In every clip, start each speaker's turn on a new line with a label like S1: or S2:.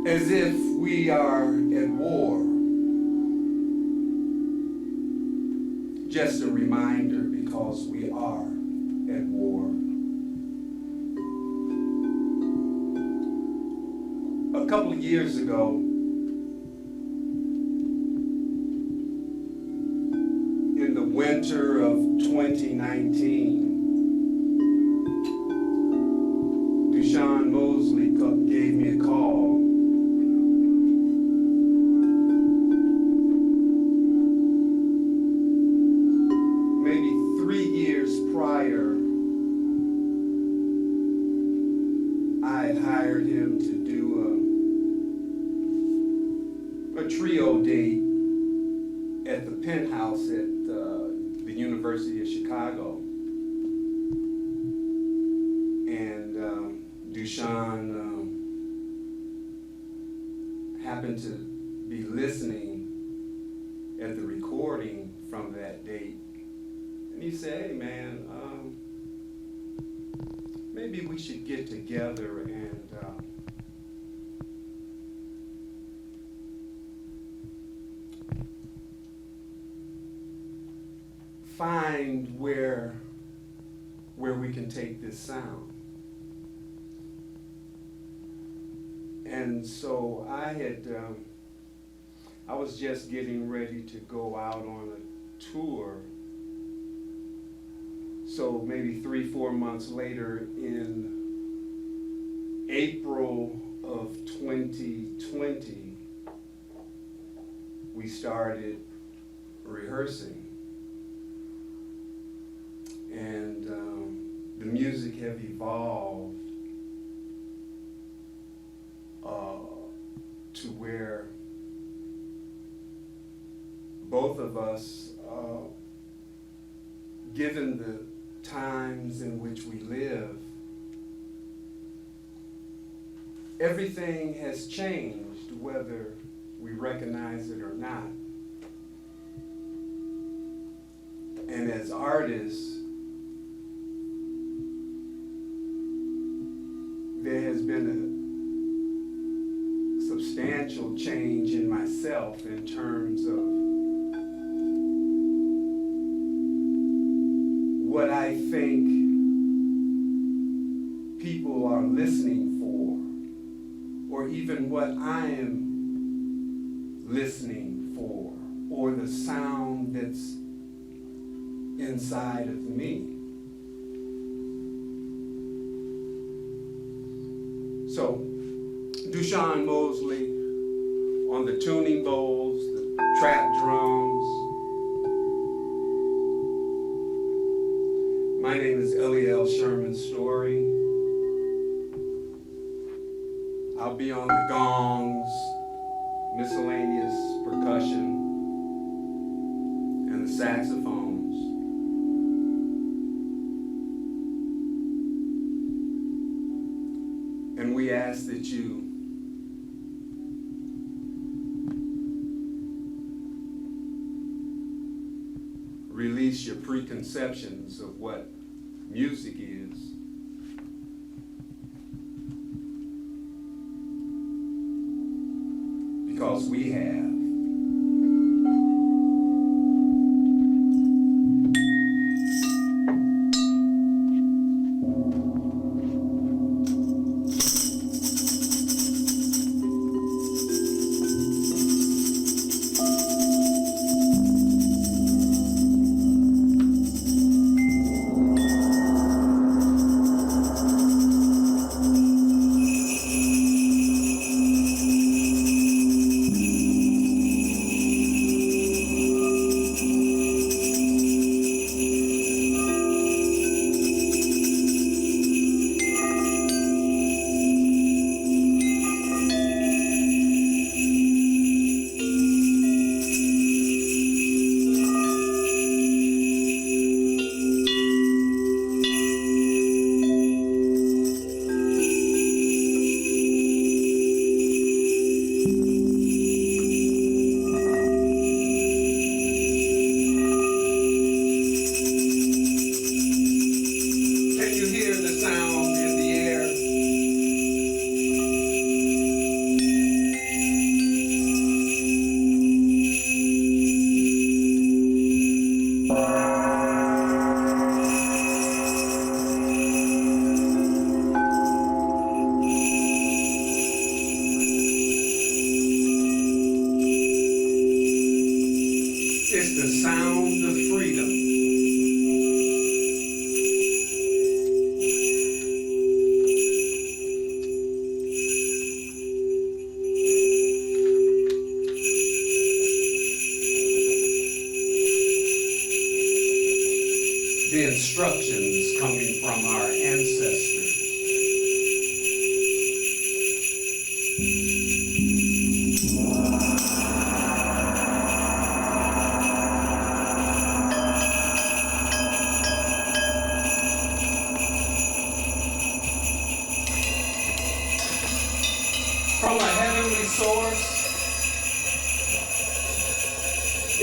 S1: as if we are at war. Just a reminder, because we are at war. A couple of years ago, in the winter of 2019, Mosley gave me a call. Maybe 3 years prior, I had hired him to do a trio date at the penthouse at the University of Chicago. Dushan happened to be listening at the recording from that date, and he said, "Hey man, maybe we should get together and find where we can take this sound." And so I was just getting ready to go out on a tour. So maybe 3-4 months later, in April of 2020, we started rehearsing. And the music have evolved to where both of us, given the times in which we live, everything has changed, whether we recognize it or not. And as artists, there has been a substantial change in myself in terms of what I think people are listening for, or even what I am listening for, or the sound that's inside of me. So, Dushan Mosley on the tuning bowls, the trap drums. My name is Eliel Sherman Storey. I'll be on the gongs, miscellaneous percussion, and the saxophones. And we ask that you release your preconceptions of what music is, because we have.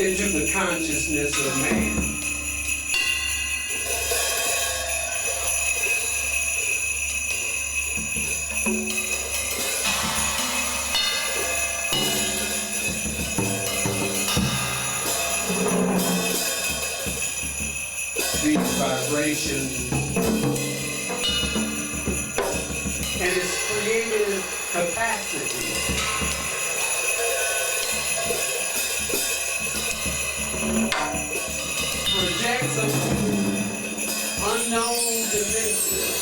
S1: into the consciousness of man. These vibrations and its creative capacity projects us to unknown dimensions.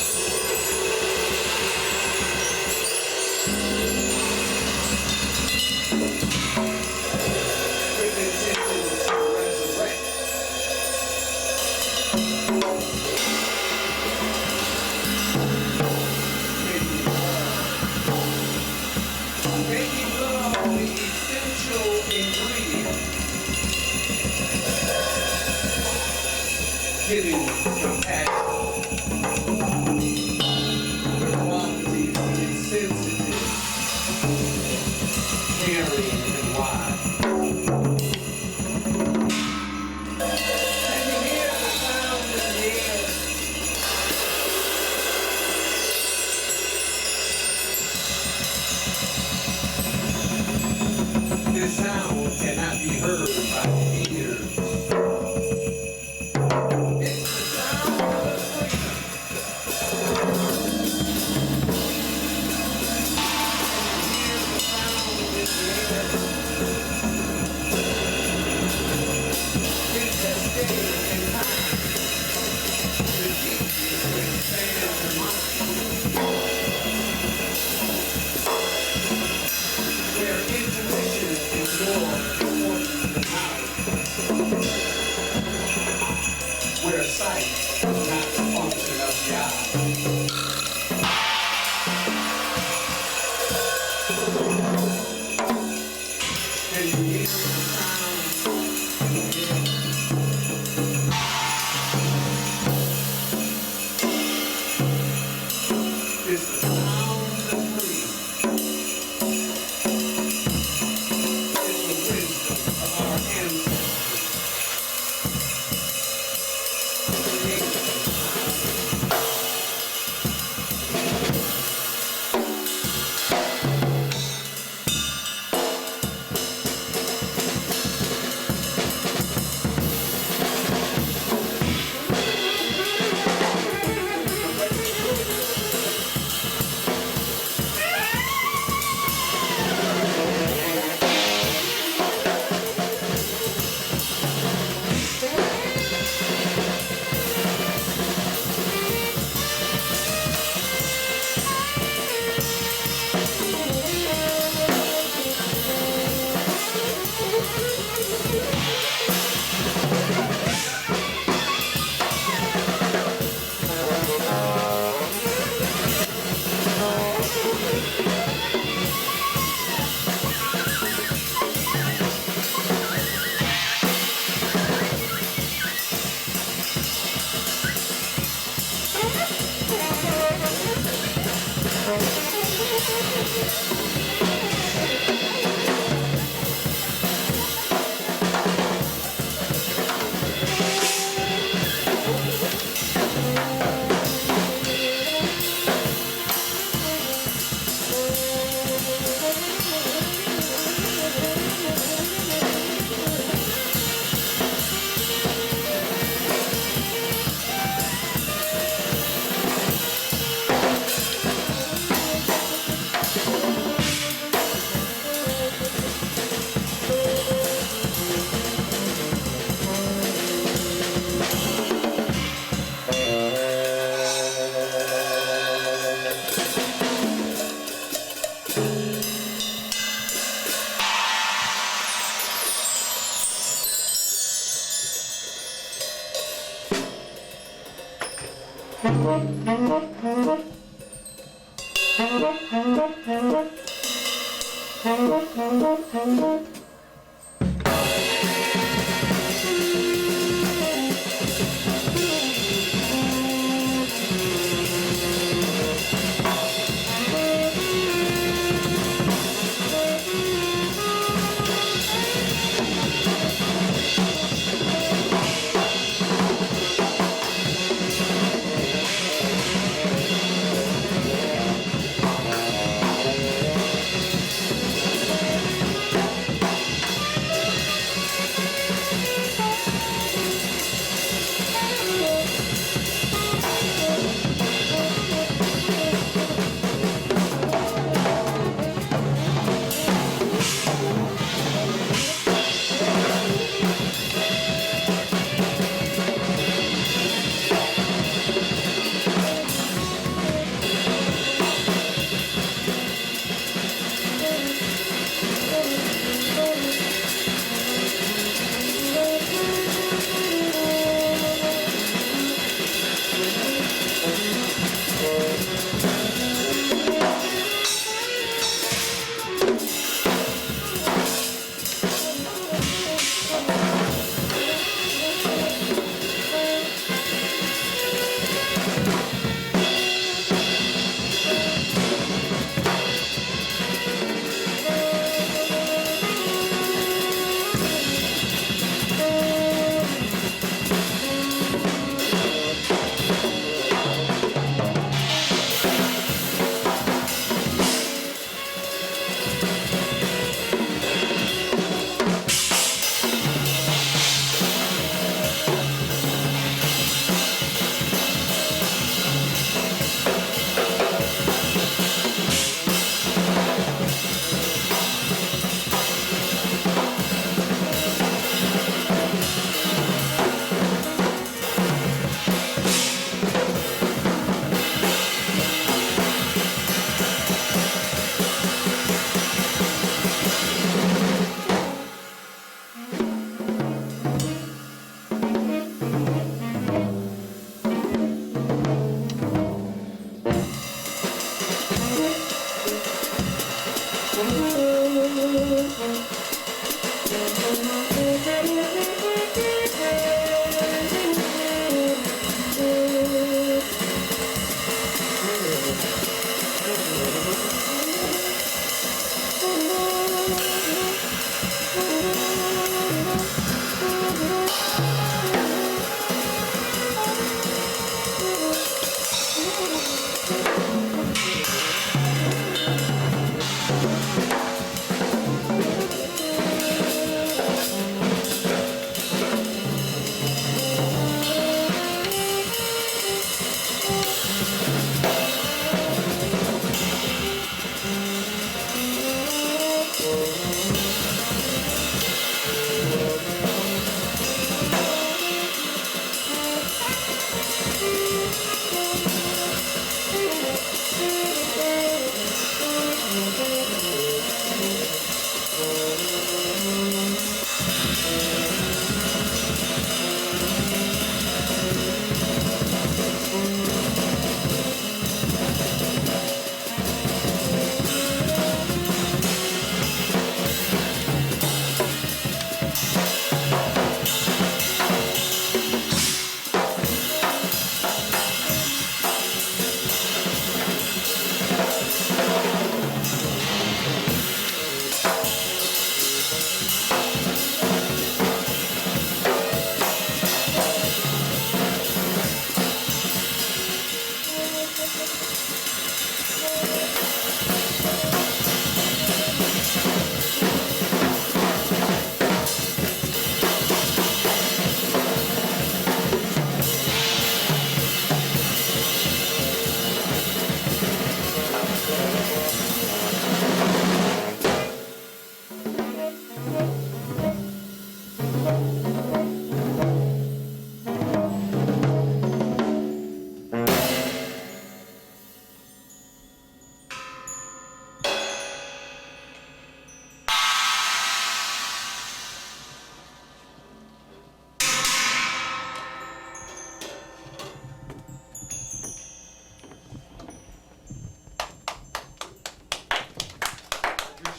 S1: With intentions to resurrect. Making love the essential ingredient, giving compassion, the qualities to be sensitive, caring, and wise. Can you hear the sound in the air? This sound cannot be heard by the ears. It's the sound of freedom. And you hear the sound in the air. It's a state in time. The teaching to expand the mind. Where intuition is more important than knowledge. Where sight is not the function of the eye. Can you hear the sound in the air? It's the sound of freedom.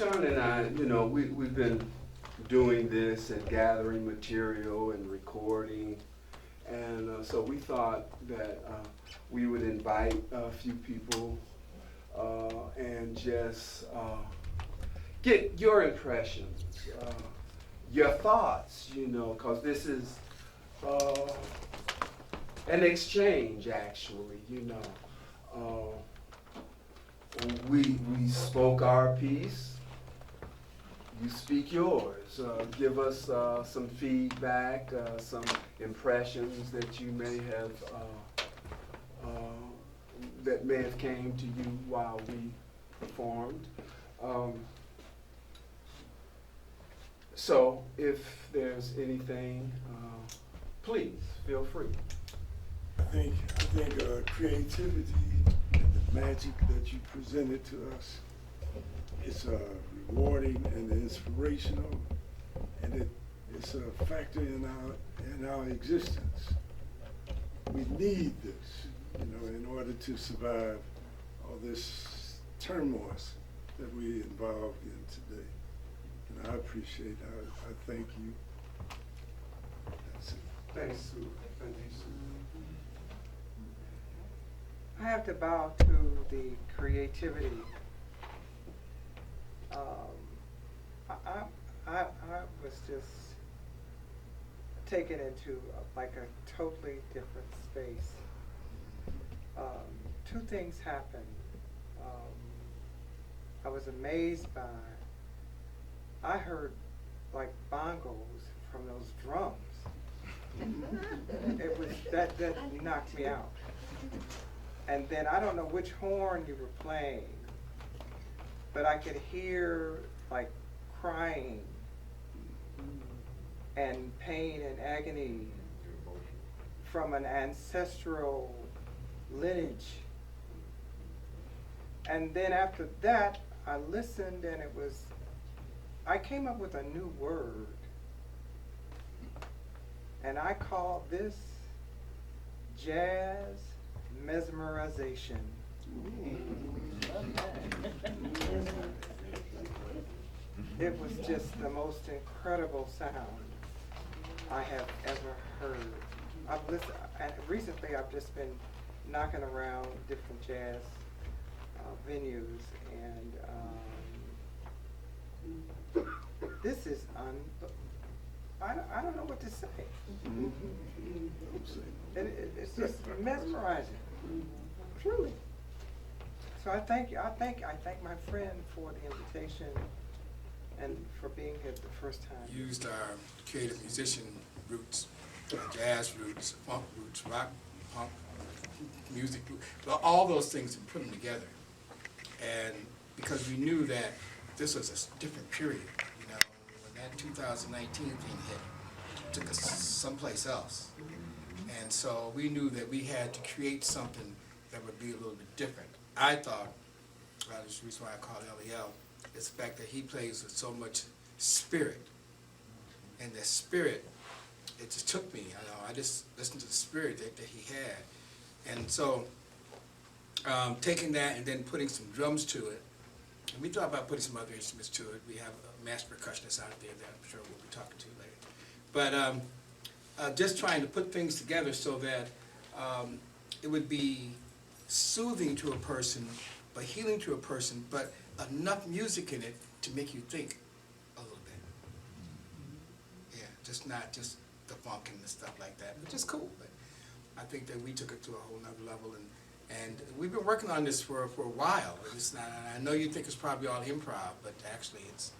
S1: Sean and I, we've been doing this and gathering material and recording. And so we thought that we would invite a few people and just get your impressions, your thoughts, because this is an exchange, actually, We spoke our piece. You speak yours. Give us some feedback, some impressions that you may have, that may have came to you while we performed. So if there's anything, please feel free.
S2: I think creativity and the magic that you presented to us is rewarding and inspirational, and it's a factor in our existence. We need this, in order to survive all this turmoil that we're involved in today. And I appreciate it. I thank you. That's it.
S1: Thanks, Sue. Thank you, Sue.
S3: I have to bow to the creativity. I was just taken into like a totally different space. Two things happened. I was amazed by, I heard like bongos from those drums. It was, that knocked me out. And then I don't know which horn you were playing, but I could hear like crying and pain and agony from an ancestral lineage. And then after that, I listened and I came up with a new word. And I call this jazz mesmerization. It was just the most incredible sound I have ever heard. I've listened, and recently I've just been knocking around different jazz venues, and this is I don't know what to say. It's just mesmerizing, truly. So I thank you. I thank my friend for the invitation and for being here the first time.
S4: Used our creative musician roots, jazz roots, funk roots, rock, punk, music, all those things, and put them together. And because we knew that this was a different period, you know, when that 2019 thing hit, it took us someplace else. And so we knew that we had to create something that would be a little bit different. I thought, well, that's the reason why I call LEL, is the fact that he plays with so much spirit. And the spirit, it just took me, I just listened to the spirit that he had. And so, taking that and then putting some drums to it, and we thought about putting some other instruments to it. We have a master percussionist out there that I'm sure we'll be talking to later. But just trying to put things together so that it would be soothing to a person, but healing to a person, but enough music in it to make you think a little bit. Yeah, just not just the funk and the stuff like that, which is cool. But I think that we took it to a whole nother level, and we've been working on this for a while. It's not. I know you think it's probably all improv, but actually it's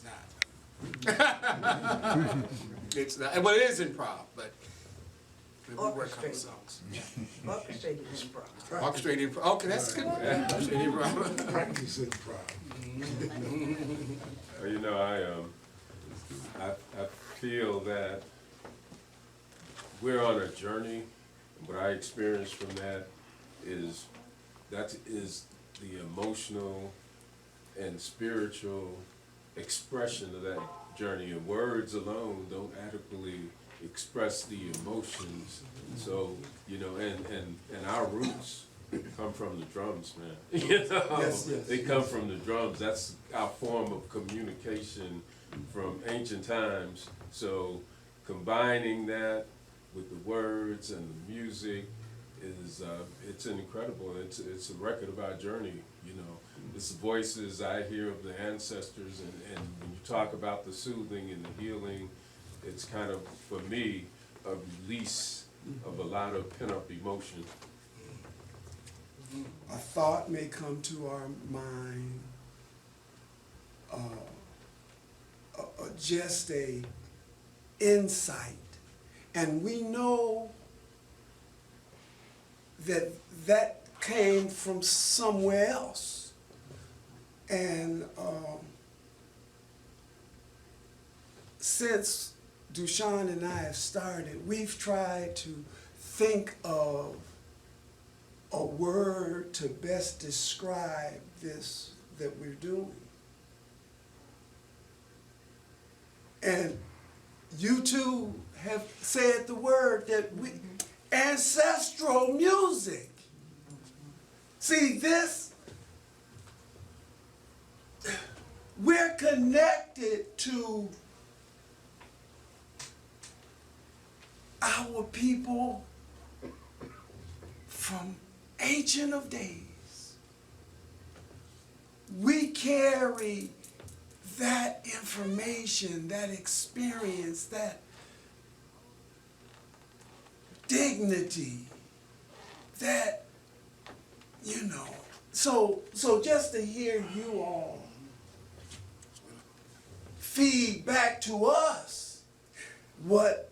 S4: not. It's not. Well, it is improv, but we work on the songs.
S5: Orchestrated improv.
S4: Orchestrated improv. Okay, that's good. Orchestrated improv.
S2: Practice improv.
S6: You know, I feel that we're on a journey. What I experienced from that is the emotional and spiritual expression of that journey. And words alone don't adequately express the emotions. So, you know, and our roots come from the drums, man. You know,
S2: Yes.
S6: they come from the drums. That's our form of communication from ancient times. So combining that with the words and the music is it's incredible. It's a record of our journey. You know, it's the voices I hear of the ancestors, and when you talk about the soothing and the healing, it's kind of, for me, a release of a lot of pent-up emotion.
S7: A thought may come to our mind, just a insight, and we know that came from somewhere else. And since Dushan and I have started, we've tried to think of a word to best describe this that we're doing. And you two have said the word that we, ancestral music. See, this, we're connected to our people from ancient of days. We carry that information, that experience, that dignity, that, you know, so just to hear you all feed back to us what,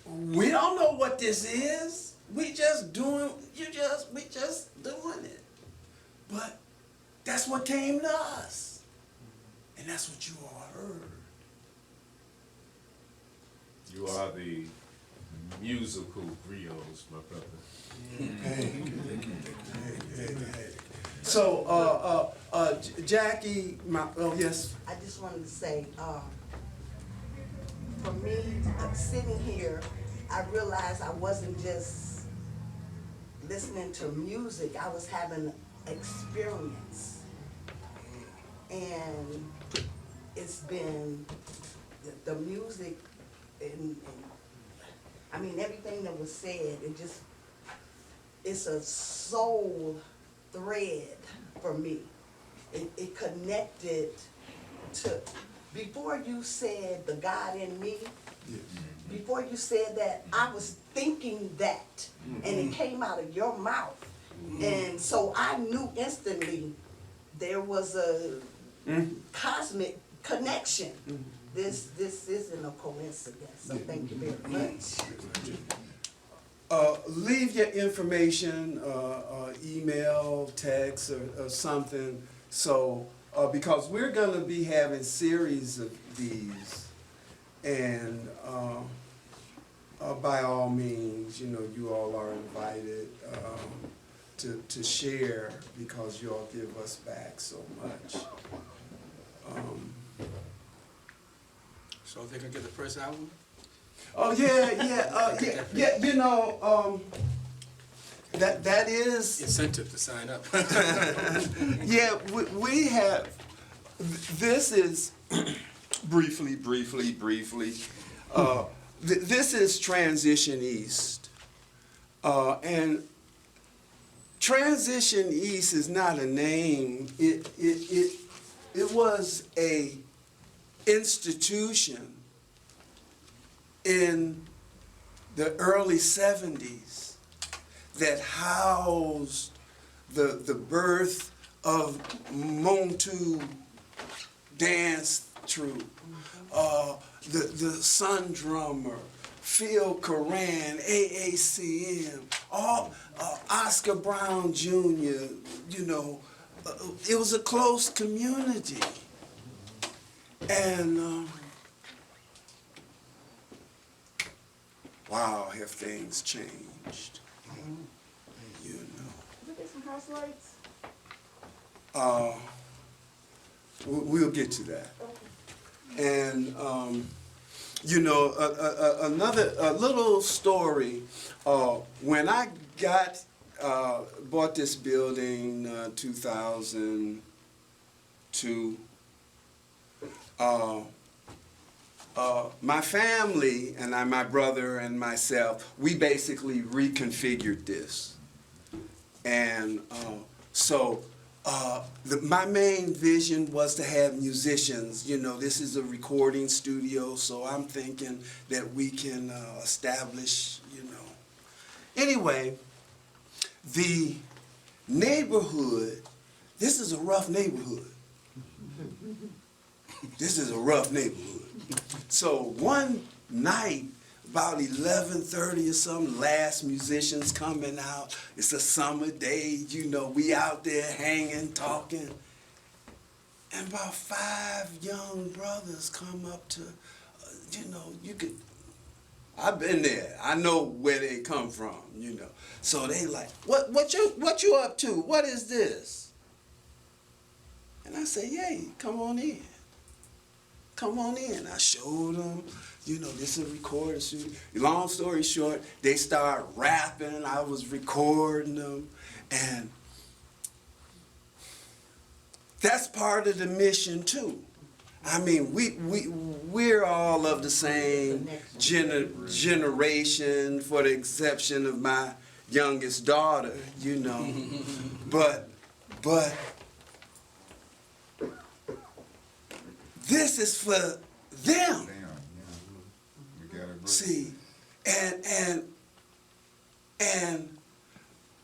S7: we don't know what this is, we just doing, we just doing it. But that's what came to us. And that's what you all heard.
S6: You are the musical griots, my brother.
S7: Hey. So, Jackie, yes.
S5: I just wanted to say, for me, sitting here, I realized I wasn't just listening to music, I was having experience. And it's been the music and I mean everything that was said. It's a soul thread for me. It connected to, before you said the God in me, before you said that, I was thinking that, and it came out of your mouth. And so I knew instantly there was a cosmic connection. This isn't a coincidence, so thank you very much.
S1: Leave your information, email, text, or something, so, because we're gonna be having series of these, and by all means, you know, you all are invited to share, because you all give us back so much.
S4: So they can get the first album?
S1: Oh, yeah, you know, that is,
S4: Incentive to sign up.
S1: yeah, we have, this is, briefly, this is Transition East. And Transition East is not a name, it was a institution in the early 70s that housed the birth of Montu dance troupe, the Sun Drummer, Phil Coran, AACM, all Oscar Brown Jr., you know, it was a close community. And wow, have things changed, you know.
S8: Can we get some house lights?
S1: We'll get to that. And, you know, a little story, when I bought this building, 2002, my family and my brother and myself, we basically reconfigured this. And my main vision was to have musicians. You know, this is a recording studio, so I'm thinking that we can establish, you know. Anyway, the neighborhood, this is a rough neighborhood. This is a rough neighborhood. So one night, about 11:30 or something, last musicians coming out. It's a summer day, you know, we out there hanging, talking. And about 5 young brothers come up to, you know, I've been there. I know where they come from, you know. So they like, what you up to? What is this? And I say, hey, come on in. Come on in. I showed them, you know, this is a recording studio. Long story short, they start rapping. I was recording them. And that's part of the mission too. I mean, we're all of the same generation, for the exception of my youngest daughter, you know. But this is for them. See, and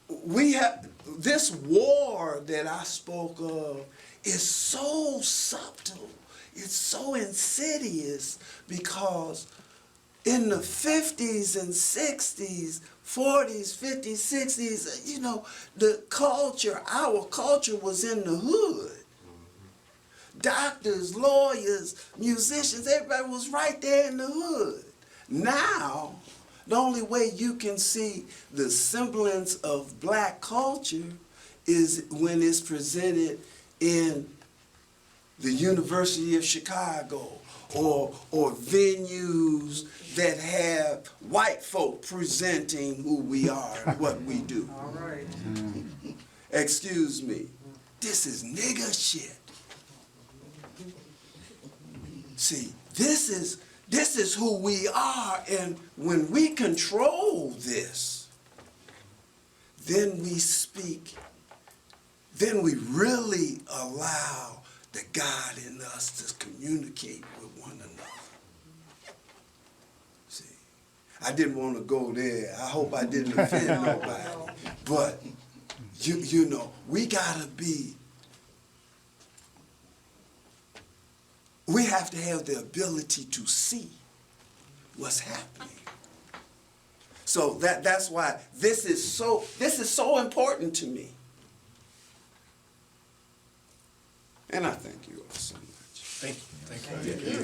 S1: we have this war that I spoke of is so subtle. It's so insidious because in the 50s and 60s, 40s, 50s, 60s, you know, our culture was in the hood. Doctors, lawyers, musicians, everybody was right there in the hood. Now, the only way you can see the semblance of black culture is when it's presented in the University of Chicago or venues that have white folk presenting who we are and what we do.
S3: All right.
S1: Excuse me, this is nigger shit.
S7: See, this is who we are, and when we control this, then we speak, then we really allow the God in us to communicate with one another. See, I didn't want to go there. I hope I didn't offend nobody. But, you know, we gotta be, we have to have the ability to see what's happening. So that's why this is so important to me. And I thank you all so much.
S4: Thank you. Thank you.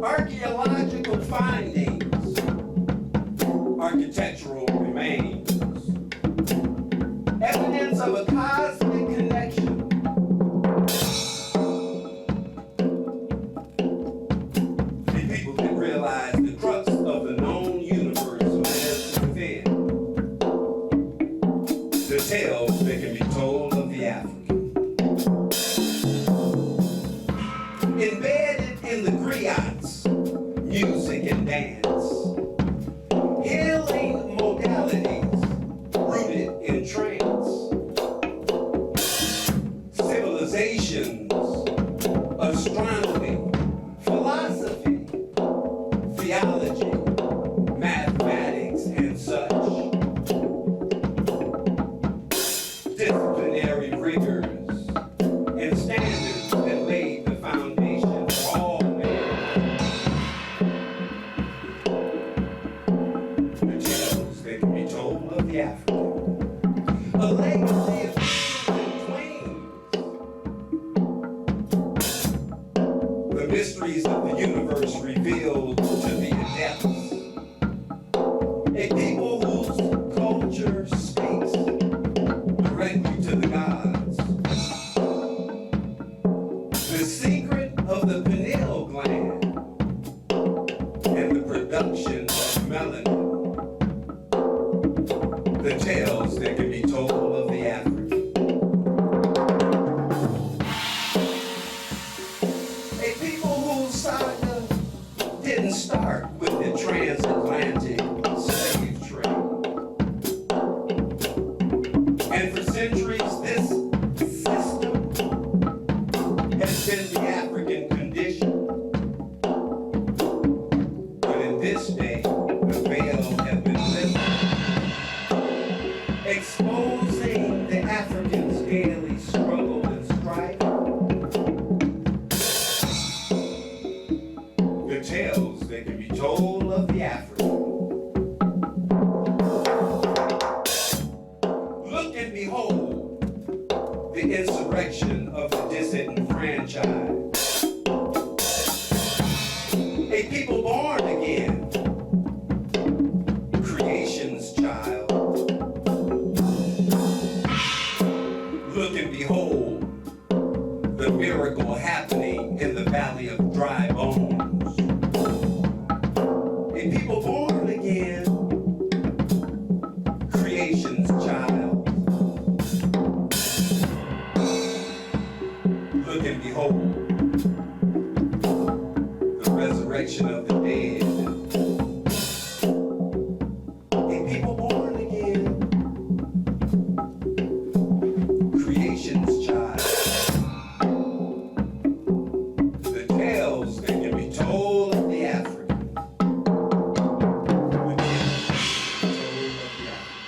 S8: Archaeological findings, architectural remains, evidence of a cosmic connection. And people can realize the crux of the known universe lives within. The tales that can be told of the African. Embedded in the griots, music and dance, healing modalities rooted in trance, civilizations, astronomy, philosophy, theology, mathematics, and such. Disciplinary rigors and standards that laid the foundation for all men. The tales that can be told of the African. A legacy of kings and queens. The mysteries of the universe revealed to the adepts. A people whose culture speaks directly to the gods. The secret of the pineal gland and the production of melanin. The tales that can be told of the African. start with the transatlantic slave trade. And for centuries, this system has been the African condition. But in this day, the veil has been lifted, exposing the African's daily struggle and strife. The tales that can be told of the African. Look and behold the insurrection of the disenfranchised. A people born again, creation's child. Look and behold the miracle happening in the valley of dry bones. A people born again, creation's child. Look and behold the resurrection of the dead. A people born again, creation's child. The tales that can be told of the African. The tales told of the African.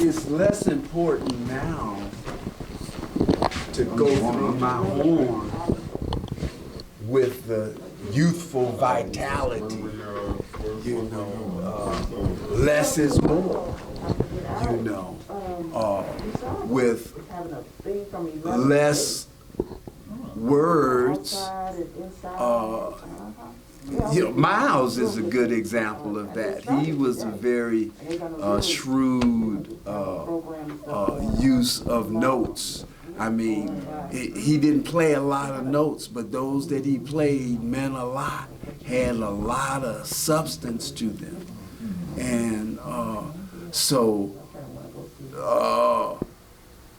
S1: It's less important now to go through my horn with the youthful vitality. You know, less is more. You know, with less words. You know, Miles is a good example of that. He was a very shrewd use of notes. I mean, he didn't play a lot of notes, but those that he played meant a lot, had a lot of substance to them. And so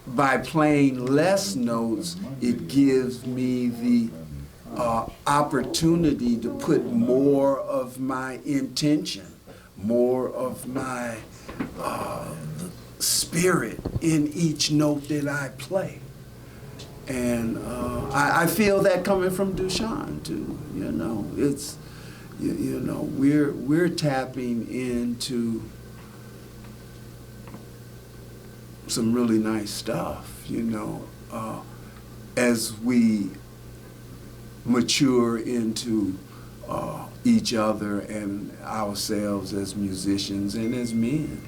S1: by playing less notes, it gives me the opportunity to put more of my intention, more of my spirit in each note that I play. And I feel that coming from Dushan too. You know, it's you know, we're tapping into some really nice stuff. You know, as we mature into each other and ourselves as musicians and as men.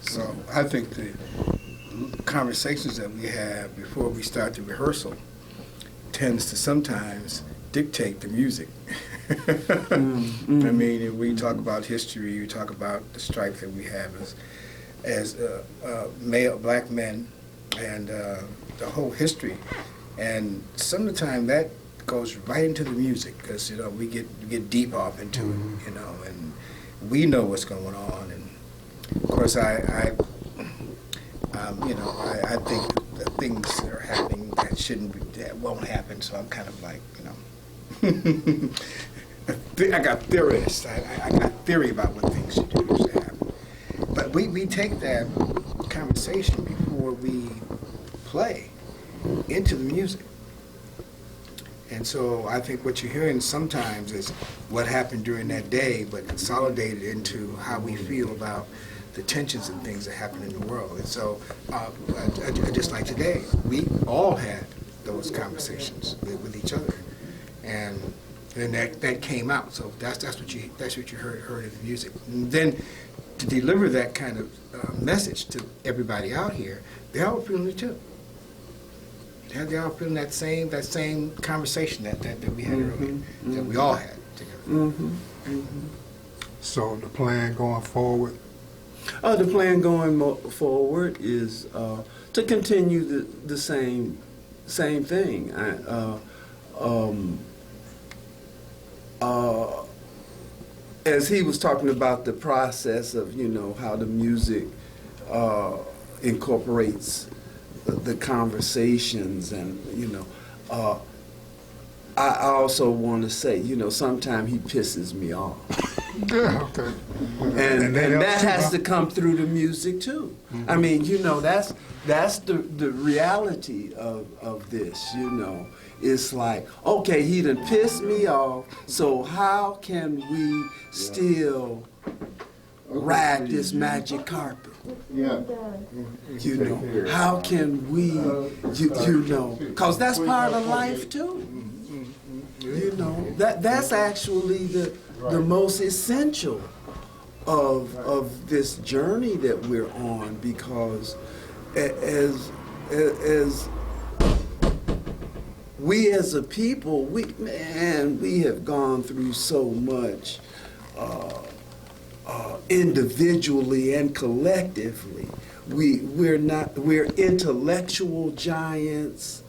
S4: So I think the conversations that we have before we start the rehearsal tends to sometimes dictate the music. I mean, if we talk about history, we talk about the strife that we have as male black men and the whole history. And some of the time that goes right into the music because, you know, we get deep off into it, you know, and we know what's going on. And of course, I think that things are happening that won't happen. So I'm kind of like, you know, I got theorists. I got theory about what things should do to happen. But we take that conversation before we play into the music. And so I think what you're hearing sometimes is what happened during that day, but consolidated into how we feel about the tensions and things that happen in the world. And so just like today, we all had those conversations with each other. And then that came out. So that's what you heard in the music. And then to deliver that kind of message to everybody out here, they're all feeling it too. They're all feeling that same conversation that we had earlier, that we all had together.
S9: So the plan going forward?
S1: The plan going forward is to continue the same thing. As he was talking about the process of, you know, how the music incorporates the conversations, and, you know, I also want to say, you know, sometimes he pisses me off.
S9: Yeah, okay.
S1: And that has to come through the music too. I mean, you know, that's the reality of this, you know. It's like, okay, he done pissed me off, so how can we still ride this magic carpet?
S9: Yeah.
S1: You know, how can we, you know, because that's part of life too. You know, that's actually the most essential of this journey that we're on, because as we as a people, we have gone through so much individually and collectively. We're intellectual giants.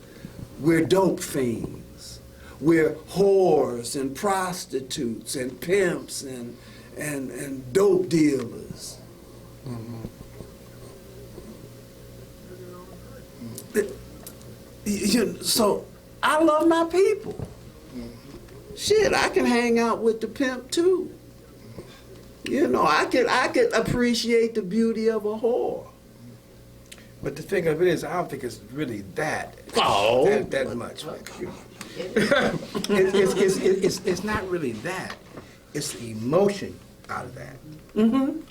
S1: We're dope fiends. We're whores and prostitutes and pimps and dope dealers. So I love my people. Shit, I can hang out with the pimp too. You know, I could appreciate the beauty of a whore.
S4: But the thing of it is, I don't think it's really that much. It's not really that. It's the emotion out of that.
S7: Mm-hmm.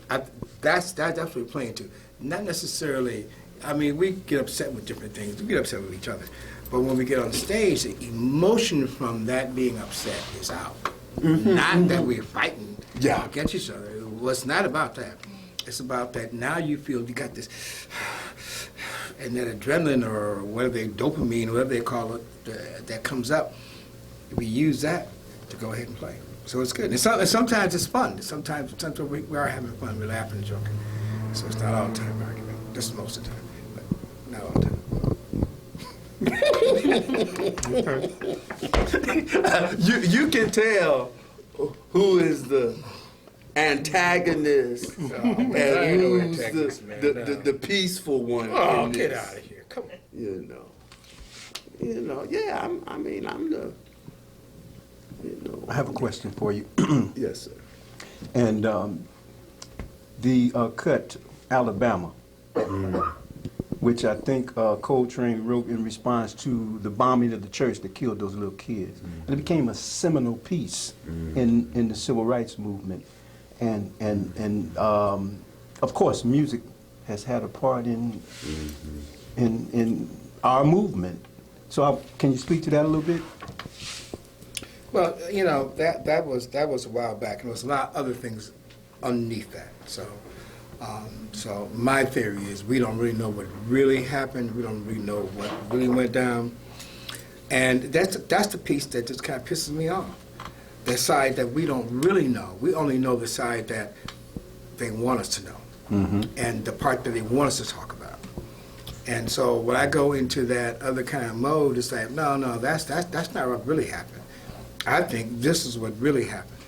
S4: That's what we're playing to. Not necessarily, I mean, we get upset with different things. We get upset with each other. But when we get on stage, the emotion from that being upset is out. Not that we're fighting against each other. Well, it's not about that. It's about that now you feel you got this, and that adrenaline or whatever they, dopamine, whatever they call it, that comes up. We use that to go ahead and play. So it's good. And sometimes it's fun. Sometimes we are having fun. We're laughing and joking. So it's not all the time argument. Just most of the time, but not all the time.
S7: You can tell who is the antagonist and
S4: ain't no
S7: who's
S4: antagonist, man,
S7: the peaceful one.
S4: Oh,
S7: in
S4: get
S7: this.
S4: out of here! Come on.
S7: You know. Yeah. I'm the.
S10: I have a question for you.
S7: Yes, sir.
S10: And the cut, Alabama, which I think Coltrane wrote in response to the bombing of the church that killed those little kids. And it became a seminal piece in the civil rights movement. And of course, music has had a part in our movement. So can you speak to that a little bit?
S4: Well, you know, that was a while back, and there was a lot of other things underneath that. So my theory is we don't really know what really happened. We don't really know what really went down, and that's the piece that just kind of pisses me off. The side that we don't really know. We only know the side that they want us to know, and the part that they want us to talk about. And so when I go into that other kind of mode, it's like, no, that's not what really happened. I think this is what really happened.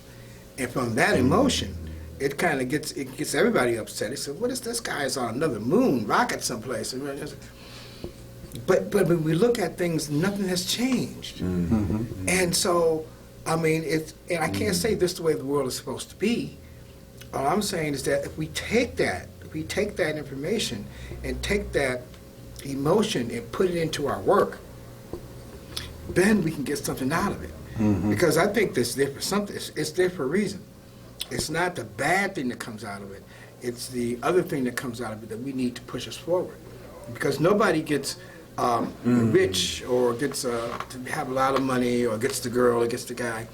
S4: And from that emotion, it kind of gets everybody upset. They say, what is this guy's on another moon, rocket someplace? But when we look at things, nothing has changed. And so, I mean, and I can't say this is the way the world is supposed to be. All I'm saying is that if we take that information and take that emotion and put it into our work, then we can get something out of it. Because I think this is there for something. It's there for a reason. It's not the bad thing that comes out of it. It's the other thing that comes out of it that we need to push us forward. Because nobody gets rich or gets to have a lot of money or gets the girl or gets the guy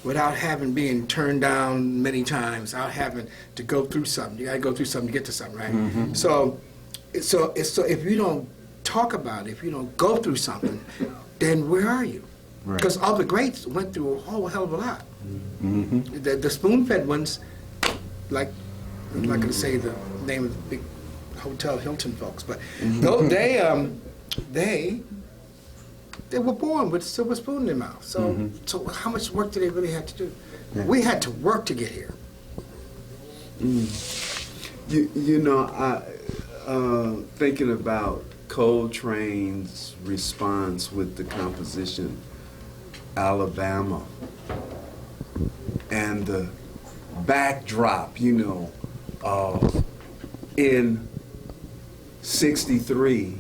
S4: without having been turned down many times, without having to go through something. You got to go through something to get to something, right? So if you don't talk about it, if you don't go through something, then where are you? Because all the greats went through a whole hell of a lot. The spoon-fed ones, like I'm not going to say the name of the big Hotel Hilton folks, but they were born with a silver spoon in their mouth. So how much work do they really have to do? We had to work to get here.
S1: You know, I thinking about Coltrane's response with the composition Alabama and the backdrop, you know, in '63,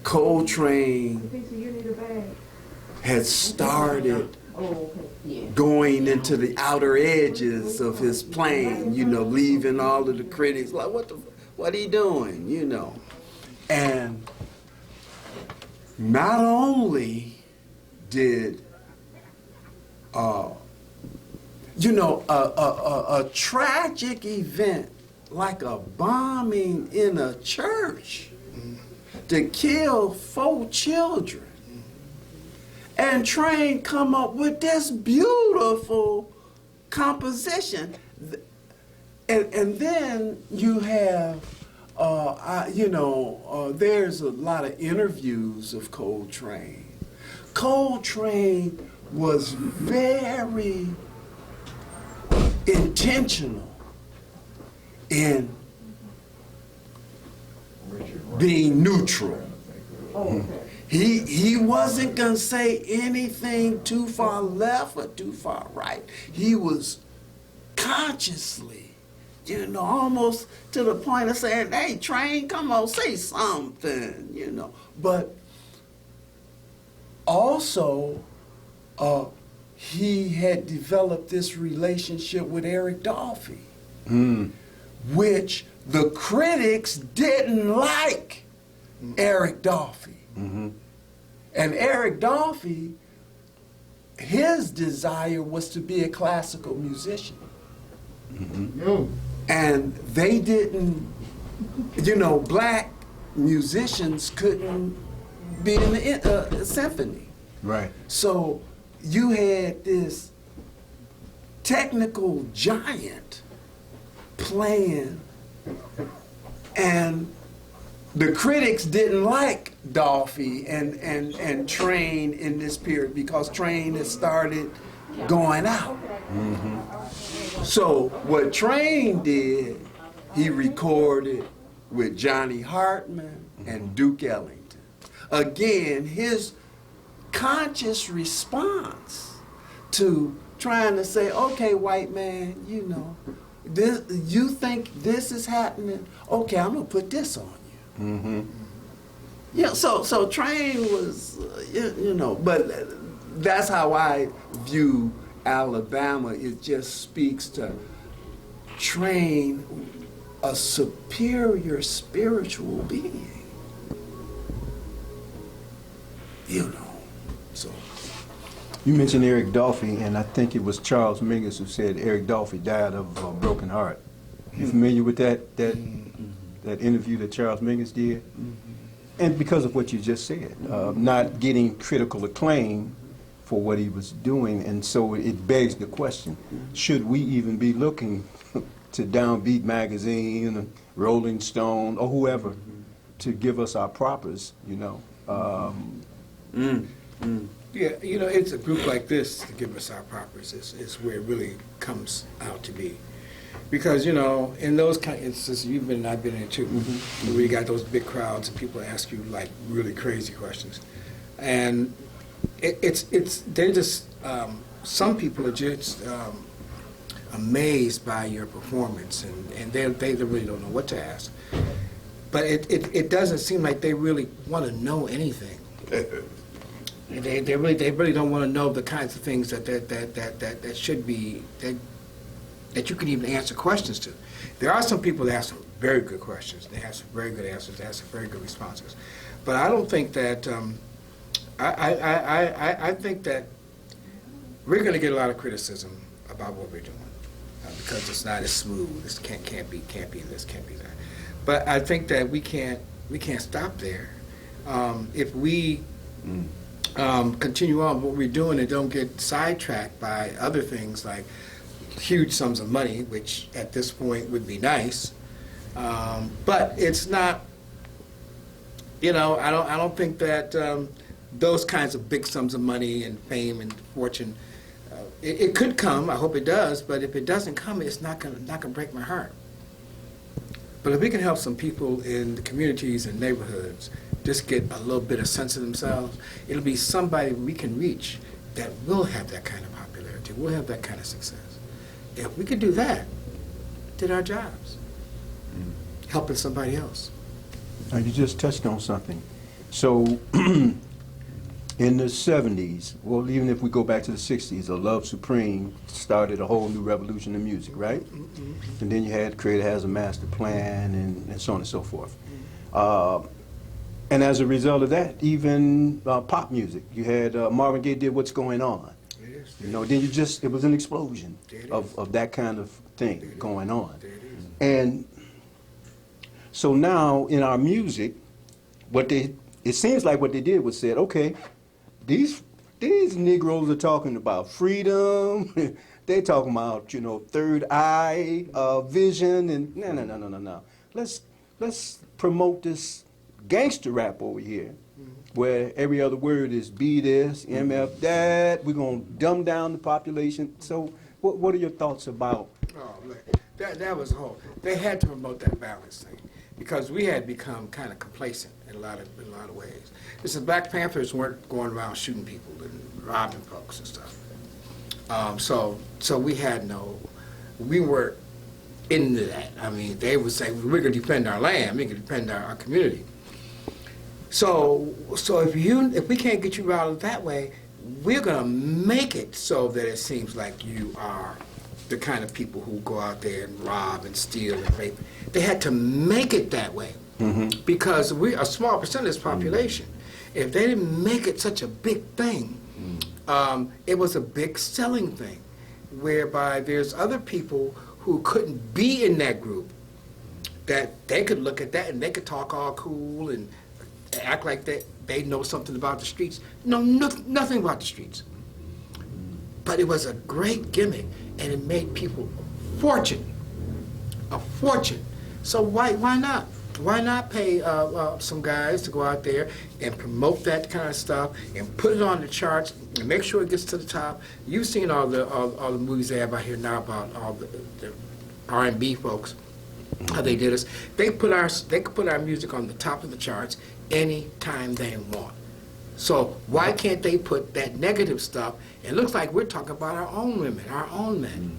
S1: Coltrane had started going into the outer edges of his playing, you know, leaving all of the critics like, what are you doing, you know? And not only did, you know, a tragic event like a bombing in a church to kill 4 children, and Train come up with this beautiful composition. And then you have, you know, there's a lot of interviews of Coltrane. Coltrane was very intentional in being neutral. He wasn't gonna say anything too far left or too far right. He was consciously, you know, almost to the point of saying, hey, Train, come on, say something, you know. But also,
S7: he had developed this relationship with Eric Dolphy,
S10: Mm.
S7: which the critics didn't like Eric Dolphy.
S10: Mm-hmm.
S7: And Eric Dolphy, his desire was to be a classical musician.
S10: Mm-hmm.
S7: And they didn't, black musicians couldn't be in the symphony.
S10: Right.
S7: So you had this technical giant playing, and the critics didn't like Dolphy and Train in this period because Train had started going out. So what Train did, he recorded with Johnny Hartman and Duke Ellington. Again, his conscious response to trying to say, okay, white man, this, you think this is happening? Okay, I'm gonna put this on you.
S10: Mm-hmm.
S7: Yeah, so Train was, but that's how I view Alabama. It just speaks to Train, a superior spiritual being. So.
S10: You mentioned Eric Dolphy, and I think it was Charles Mingus who said Eric Dolphy died of a broken heart. You familiar with that interview that Charles Mingus did? And because of what you just said, not getting critical acclaim for what he was doing, and so it begs the question, should we even be looking to Downbeat Magazine, Rolling Stone, or whoever to give us our propers,
S4: Yeah, it's a group like this to give us our propers is where it really comes out to be. Because, in those kind of instances, you've been and I've been in too, where you got those big crowds and people ask you like really crazy questions. And they're just, some people are just amazed by your performance, and they really don't know what to ask. But it doesn't seem like they really want to know anything. They really don't want to know the kinds of things that should be that you can even answer questions to. There are some people that ask some very good questions. They have some very good answers. They have some very good responses. But I don't think that I think that we're going to get a lot of criticism about what we're doing because it's not as smooth. This can't be this, can't be that. But I think that we can't stop there. If we continue on what we're doing and don't get sidetracked by other things like huge sums of money, which at this point would be nice, but it's not. I don't think that those kinds of big sums of money and fame and fortune. It could come. I hope it does. But if it doesn't come, it's not gonna break my heart. But if we can help some people in the communities and neighborhoods just get a little bit of sense of themselves, it'll be somebody we can reach that will have that kind of popularity, will have that kind of success. If we could do that, did our jobs, helping somebody else.
S10: Now, you just touched on something. So, in the 70s, well, even if we go back to the 60s, A Love Supreme started a whole new revolution in music, right? And then you had Creator Has a Master Plan and so on and so forth. And as a result of that, even pop music, you had Marvin Gaye did What's Going On. Then it was an explosion of that kind of thing going on. And so now in our music, it seems like what they did was said, okay, these Negroes are talking about freedom. They're talking about, third eye vision, and no. Let's promote this gangster rap over here, where every other word is B this, MF that. We're gonna dumb down the population. So, what are your thoughts about?
S4: Oh, look, that was a whole. They had to promote that balance thing because we had become kind of complacent in a lot of ways. This is Black Panthers weren't going around shooting people and robbing folks and stuff. So we weren't into that. I mean, they would say we're going to defend our land, we're going to defend our community. So if we can't get you routed that way, we're gonna make it so that it seems like you are the kind of people who go out there and rob and steal and rape. They had to make it that way because we're a small percent of this population. If they didn't make it such a big thing, it was a big selling thing, whereby there's other people who couldn't be in that group, that they could look at that and they could talk all cool and act like they know something about the streets. No, nothing about the streets. But it was a great gimmick, and it made people a fortune. So why not? Why not pay some guys to go out there and promote that kind of stuff and put it on the charts and make sure it gets to the top? You've seen all the movies they have out here now about all the R&B folks, how they did this. They could put our music on the top of the charts anytime they want. So why can't they put that negative stuff? It looks like we're talking about our own women, our own men,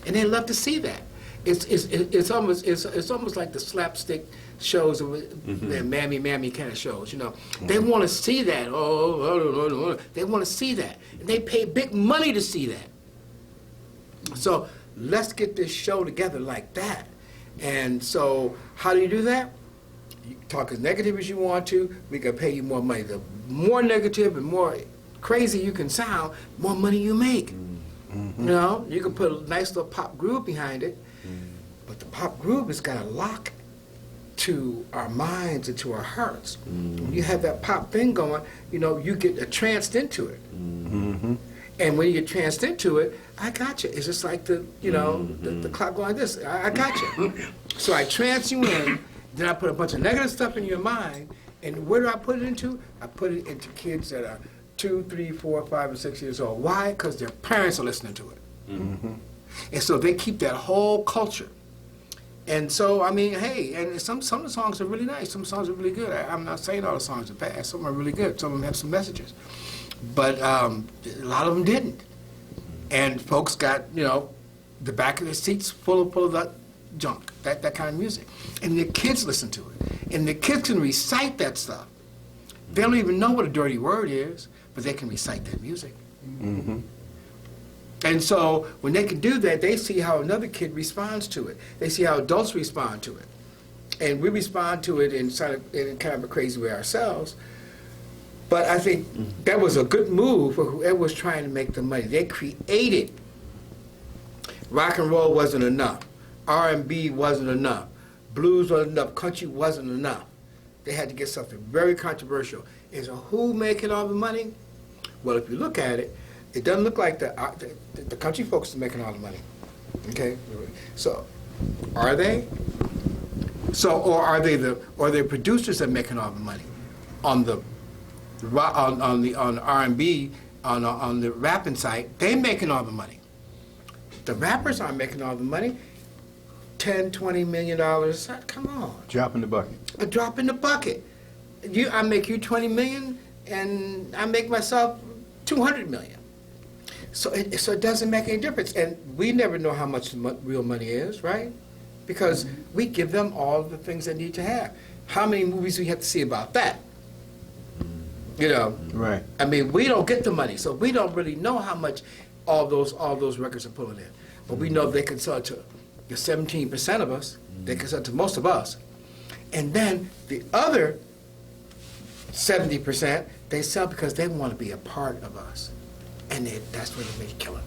S4: and they love to see that. It's almost like the slapstick shows, the mammy kind of shows. You know, they want to see that. They want to see that, and they pay big money to see that. So let's get this show together like that. And so how do you do that? You talk as negative as you want to. We can pay you more money. The more negative and more crazy you can sound, more money you make. You know, you can put a nice little pop groove behind it. But the pop groove has got a lock to our minds and to our hearts. When you have that pop thing going, you know, you get tranced into it. And when you get tranced into it, I got you. It's just like the clock going like this. I got you. So I trance you in, then I put a bunch of negative stuff in your mind, and where do I put it into? I put it into kids that are 2, 3, 4, 5, and 6 years old. Why? Because their parents are listening to it. And so they keep that whole culture. And so, I mean, hey, and some of the songs are really nice. Some songs are really good. I'm not saying all the songs are bad. Some are really good. Some of them have some messages. But a lot of them didn't. And folks got, you know, the back of their seats full of that junk, that kind of music. And the kids listen to it. And the kids can recite that stuff. They don't even know what a dirty word is, but they can recite that music. And so when they can do that, they see how another kid responds to it. They see how adults respond to it. And we respond to it in kind of a crazy way ourselves. But I think that was a good move for whoever was trying to make the money. They created. Rock and roll wasn't enough. R&B wasn't enough. Blues wasn't enough. Country wasn't enough. They had to get something very controversial. And so who making all the money? Well, if you look at it, it doesn't look like the country folks are making all the money. Okay? So, are they? So, or are they the producers that are making all the money on the R&B, on the rapping side? They making all the money. The rappers aren't making all the money. $10, $20 million. Come on.
S10: Drop in the bucket.
S4: A drop in the bucket. I make you $20 million, and I make myself $200 million. So it doesn't make any difference, and we never know how much real money is, right? Because we give them all the things they need to have. How many movies do we have to see about that? You know,
S10: Right.
S4: I mean, we don't get the money, so we don't really know how much all those records are pulling in. But we know they can sell it to the 17% of us. They can sell it to most of us, and then the other 70% they sell because they want to be a part of us. And that's where they make a killing.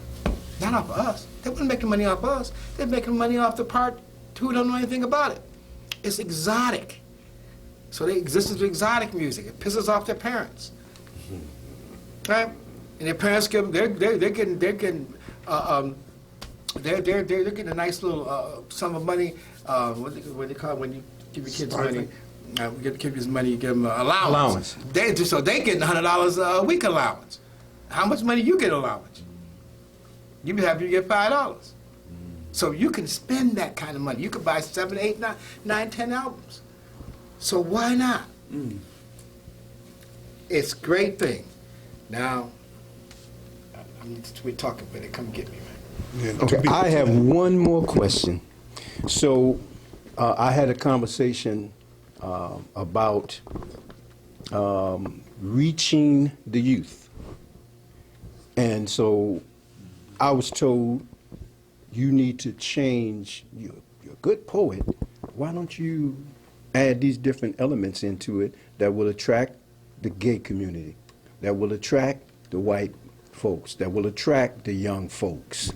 S4: Not off of us. They wouldn't make the money off us. They're making money off the part who don't know anything about it. It's exotic. So they exist as exotic music. It pisses off their parents. Right? And their parents give them, they're getting a nice little sum of money. What do they call it when you give your kids money? Give kids money, you give them allowance. So they get $100 a week allowance. How much money you get allowance? You be happy to get $5. So you can spend that kind of money. You could buy 7, 8, 9, 10 albums. So why not? It's a great thing. Now, we're talking, but they come get me, man.
S10: Okay, I have one more question. So I had a conversation about reaching the youth. And so I was told, you need to change, you're a good poet, why don't you add these different elements into it that will attract the gay community, that will attract the white folks, that will attract the young folks.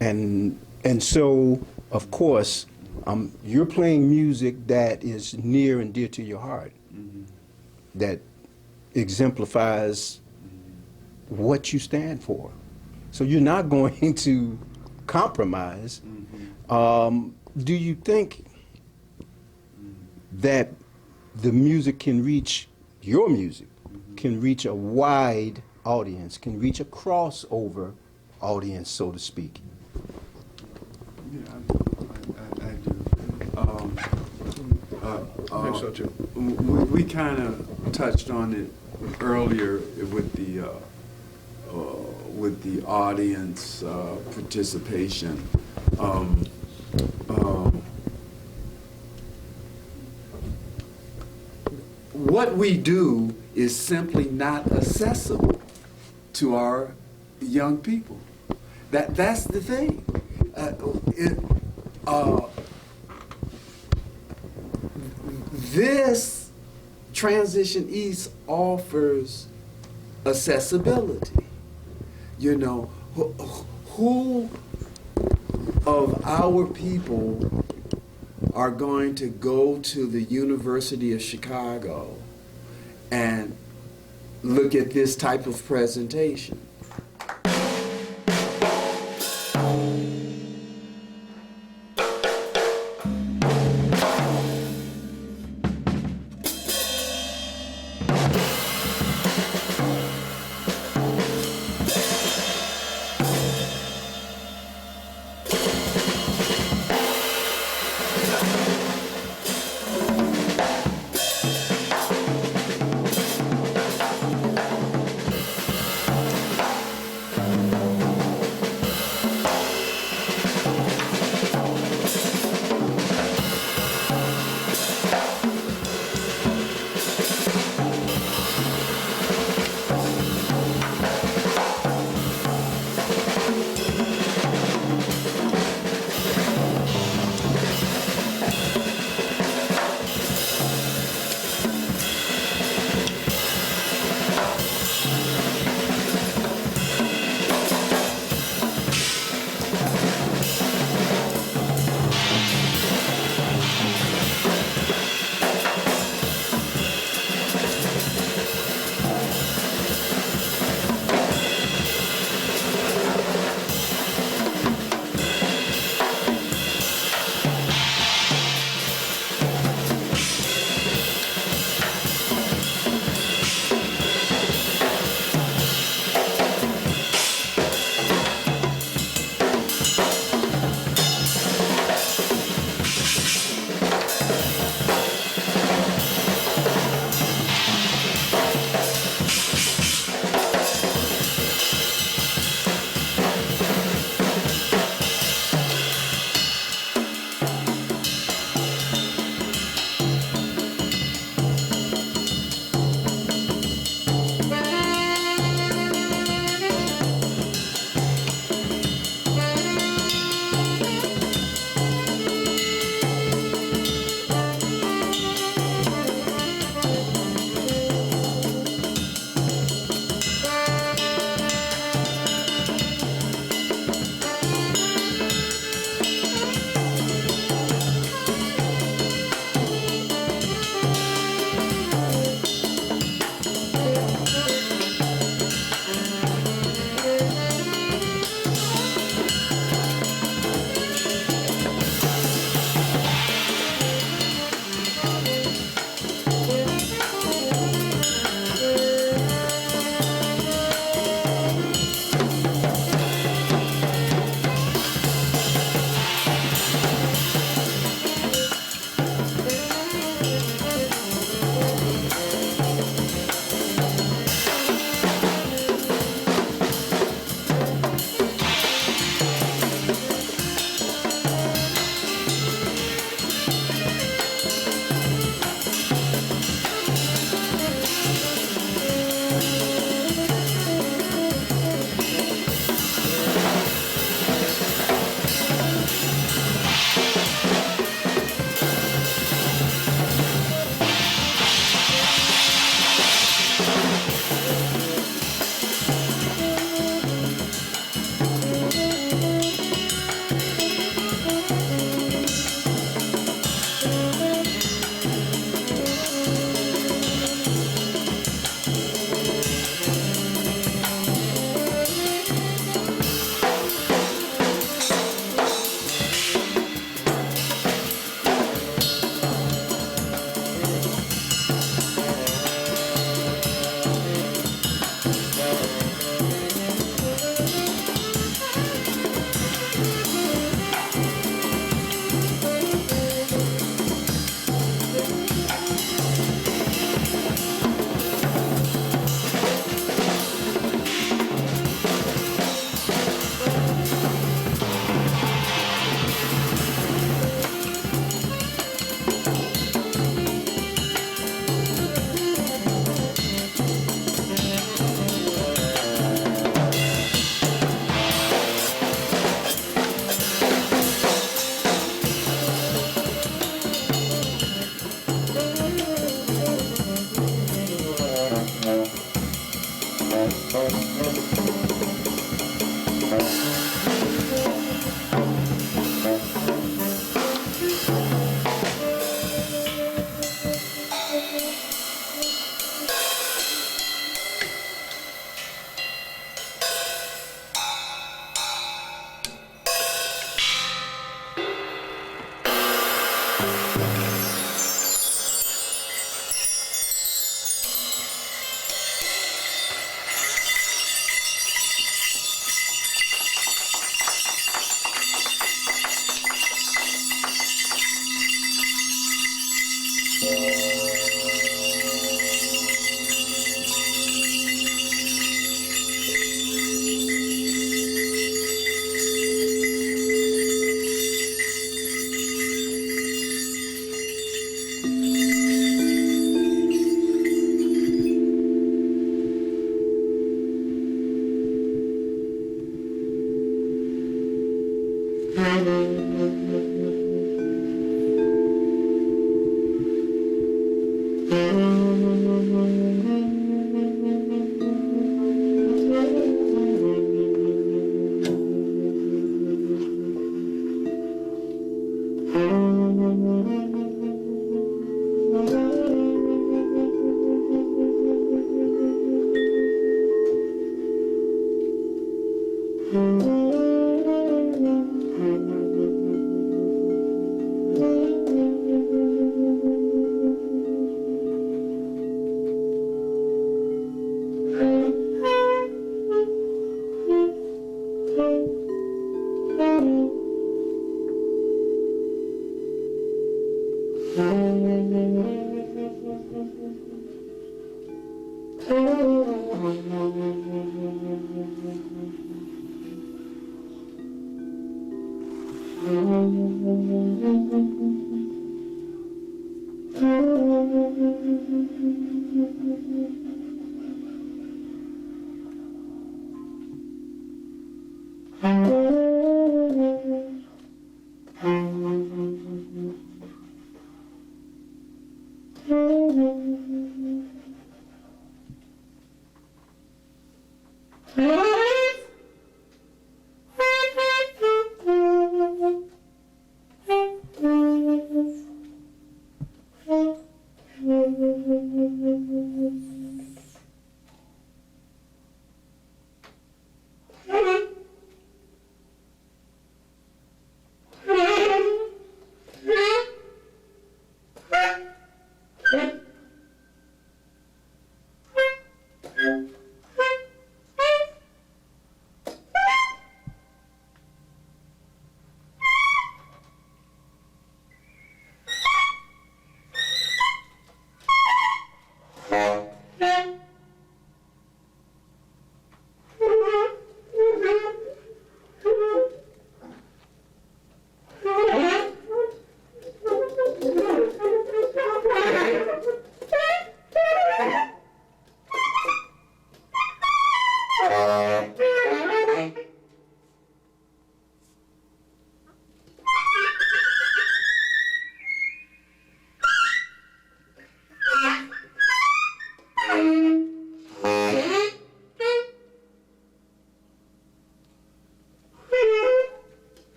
S10: And so, of course, you're playing music that is near and dear to your heart, that exemplifies what you stand for. So you're not going to compromise. Do you think that the music can reach, your music, can reach a wide audience, can reach a crossover audience, so to speak?
S1: Yeah, I do.
S10: I think so too.
S1: We kind of touched on it earlier with the audience participation. What we do is simply not accessible to our young people. That's the thing. This Transition East offers accessibility. You know, who of our people are going to go to the University of Chicago and look at this type of presentation?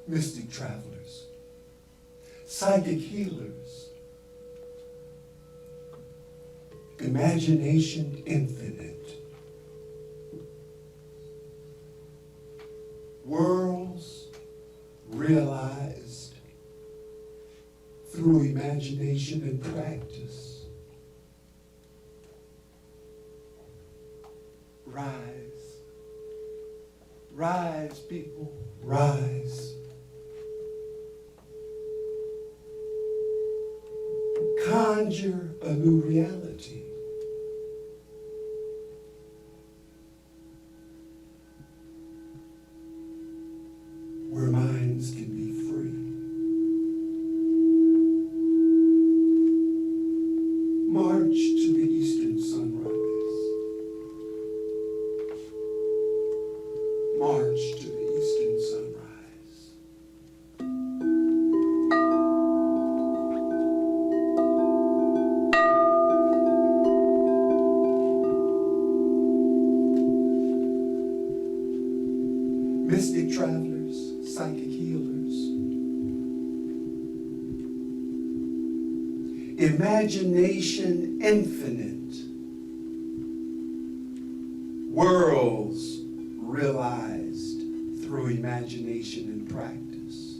S8: Mystic travelers, psychic healers, imagination infinite, worlds realized through imagination and practice. Rise, rise people, rise. Conjure a new reality. Where minds can be free. March to the eastern sunrise. March to the eastern sunrise. Mystic travelers, psychic healers, imagination infinite, worlds realized through imagination and practice.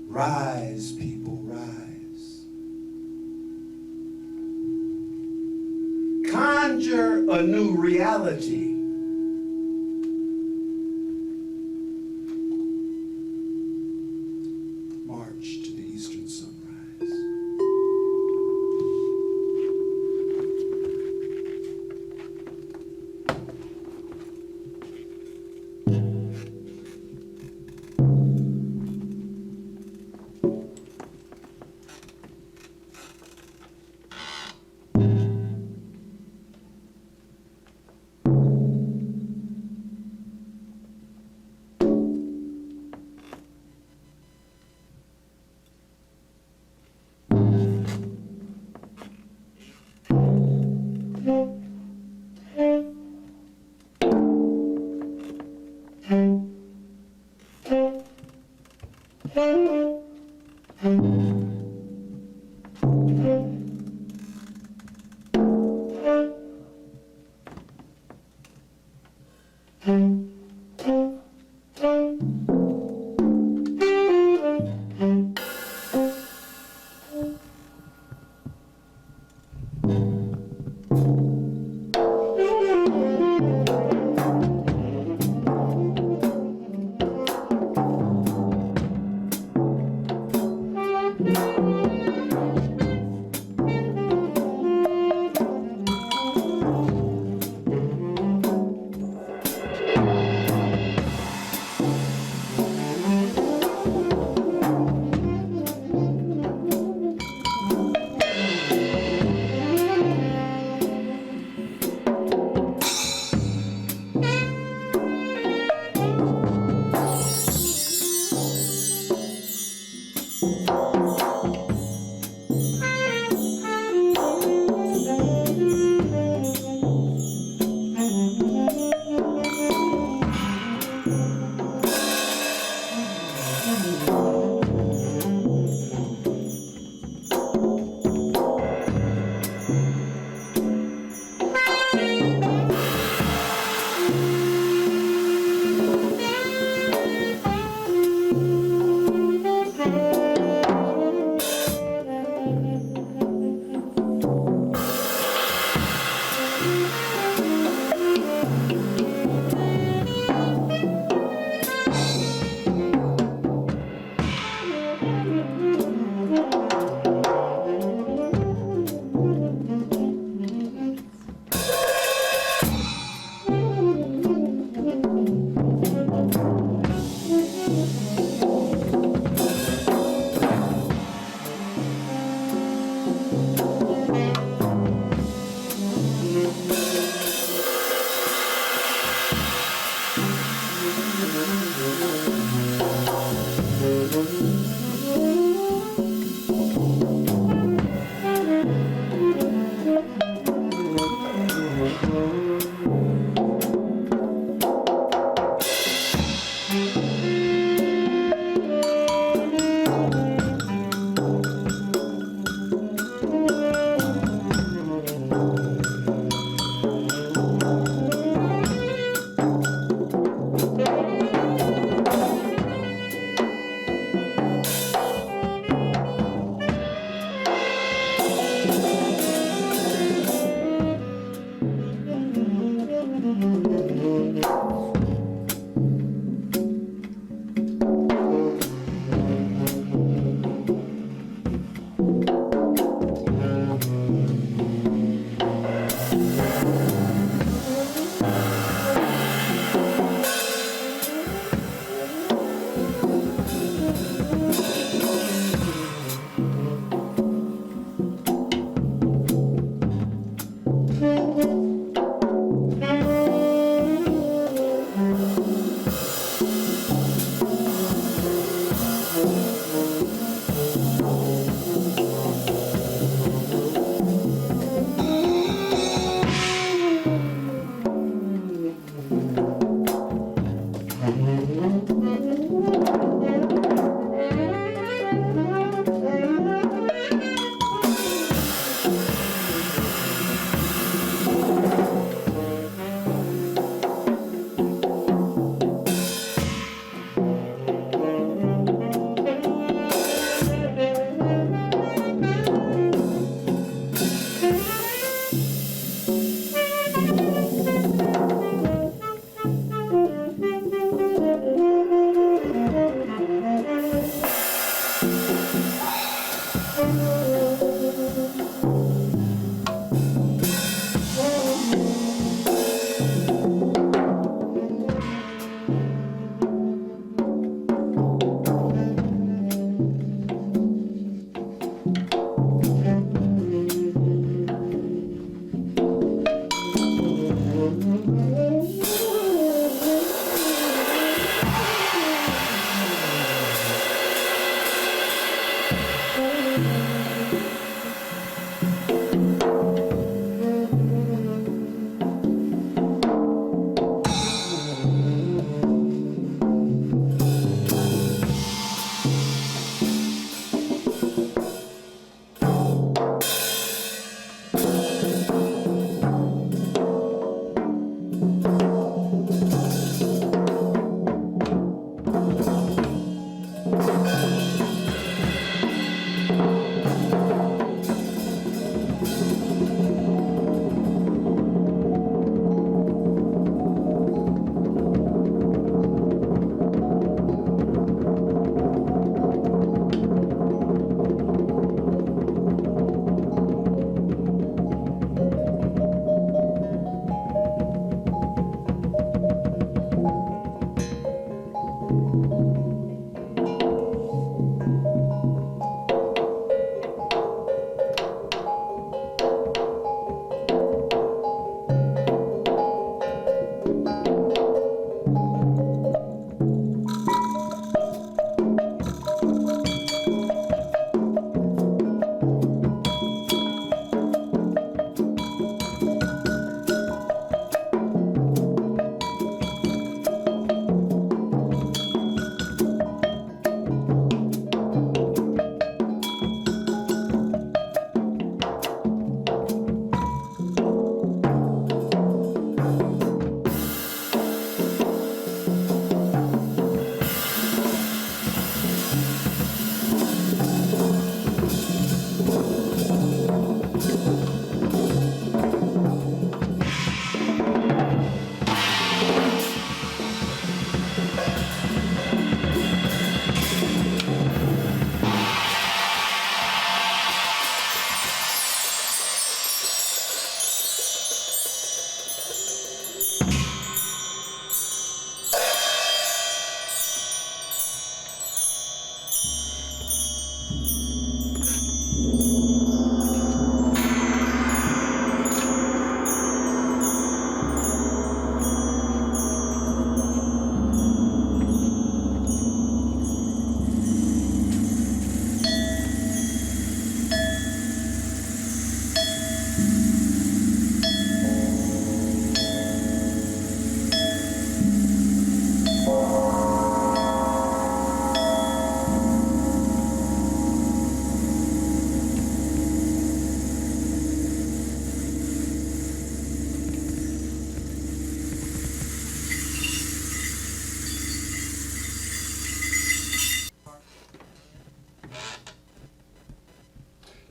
S8: Rise, people, rise. Conjure a new reality. March to the eastern sunrise.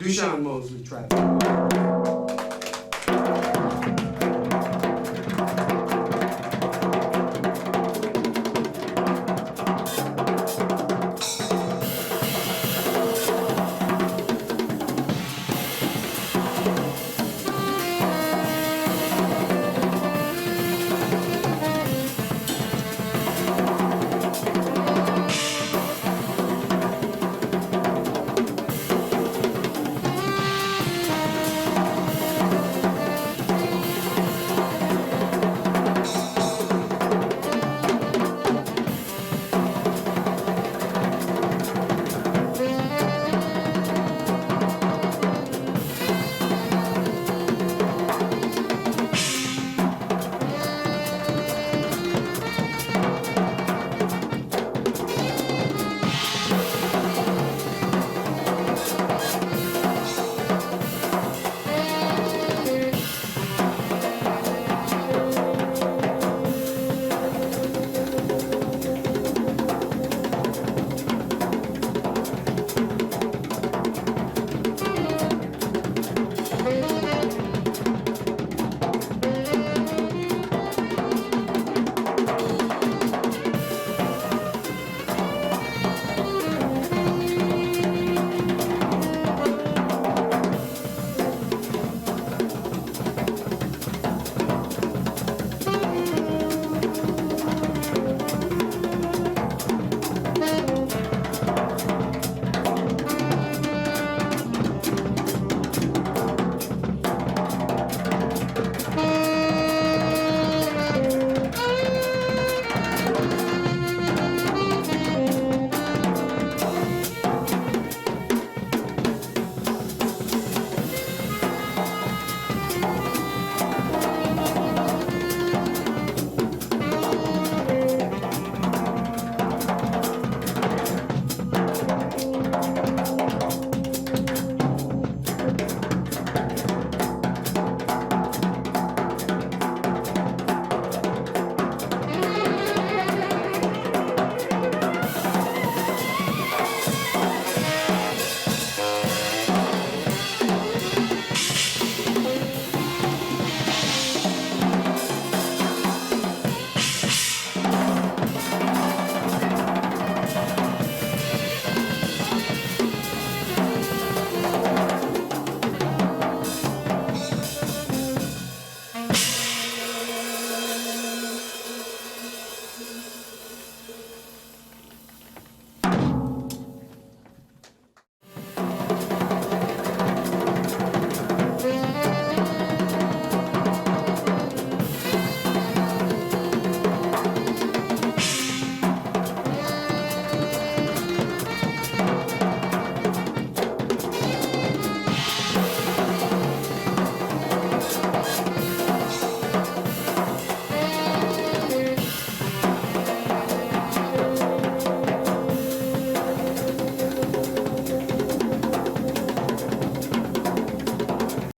S11: Dushan Mosley traffic.